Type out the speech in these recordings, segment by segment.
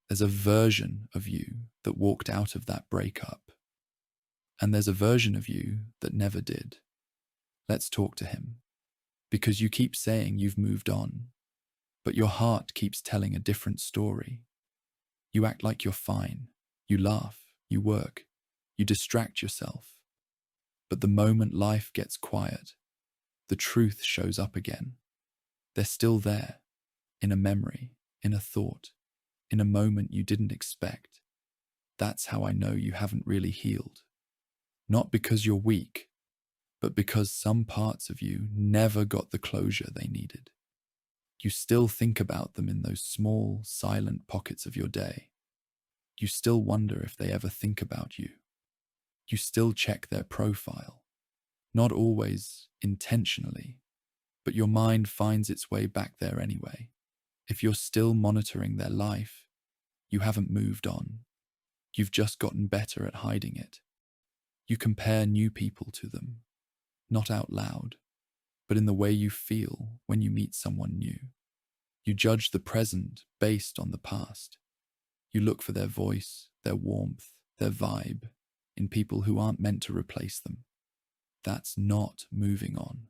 There's a version of you that walked out of that breakup, and there's a version of you that never did. Let's talk to him, because you keep saying you've moved on, but your heart keeps telling a different story. You act like you're fine. You laugh, you work, you distract yourself. But the moment life gets quiet, the truth shows up again. They're still there, in a memory, in a thought, in a moment you didn't expect. That's how I know you haven't really healed. Not because you're weak, but because some parts of you never got the closure they needed. You still think about them in those small, silent pockets of your day. You still wonder if they ever think about you. You still check their profile, not always intentionally, but your mind finds its way back there anyway. If you're still monitoring their life, you haven't moved on. You've just gotten better at hiding it. You compare new people to them, not out loud, but in the way you feel when you meet someone new. You judge the present based on the past. You look for their voice, their warmth, their vibe in people who aren't meant to replace them. That's not moving on.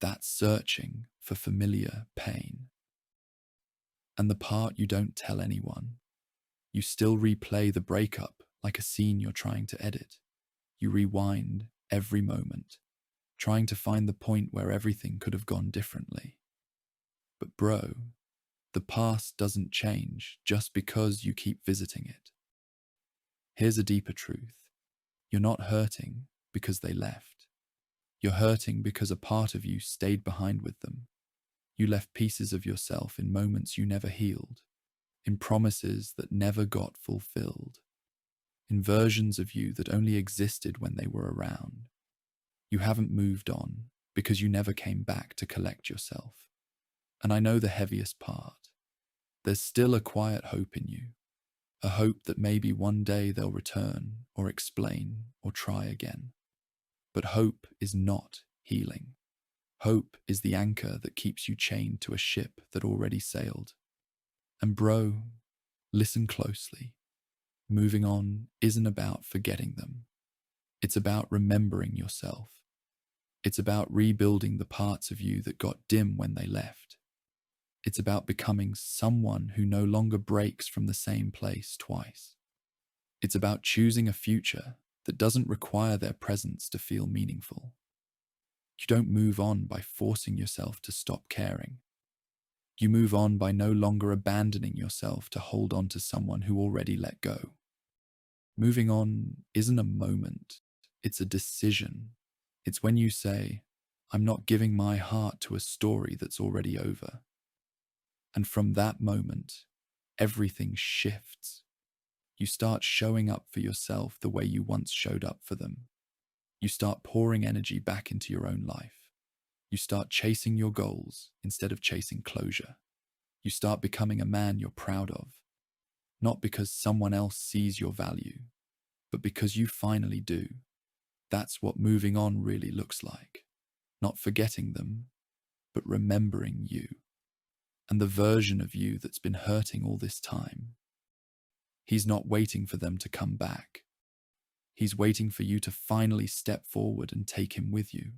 That's searching for familiar pain. And the part you don't tell anyone, you still replay the breakup like a scene you're trying to edit. You rewind every moment, trying to find the point where everything could have gone differently. But bro, the past doesn't change just because you keep visiting it. Here's a deeper truth. You're not hurting because they left. You're hurting because a part of you stayed behind with them. You left pieces of yourself in moments you never healed, in promises that never got fulfilled, in versions of you that only existed when they were around. You haven't moved on because you never came back to collect yourself. And I know the heaviest part. There's still a quiet hope in you, a hope that maybe one day they'll return or explain or try again. But hope is not healing. Hope is the anchor that keeps you chained to a ship that already sailed. And bro, listen closely. Moving on isn't about forgetting them. It's about remembering yourself. It's about rebuilding the parts of you that got dim when they left. It's about becoming someone who no longer breaks from the same place twice. It's about choosing a future that doesn't require their presence to feel meaningful. You don't move on by forcing yourself to stop caring. You move on by no longer abandoning yourself to hold on to someone who already let go. Moving on isn't a moment, it's a decision. It's when you say, I'm not giving my heart to a story that's already over. And from that moment, everything shifts. You start showing up for yourself the way you once showed up for them. You start pouring energy back into your own life. You start chasing your goals instead of chasing closure. You start becoming a man you're proud of, not because someone else sees your value, but because you finally do. That's what moving on really looks like. Not forgetting them, but remembering you. And the version of you that's been hurting all this time. He's not waiting for them to come back. He's waiting for you to finally step forward and take him with you.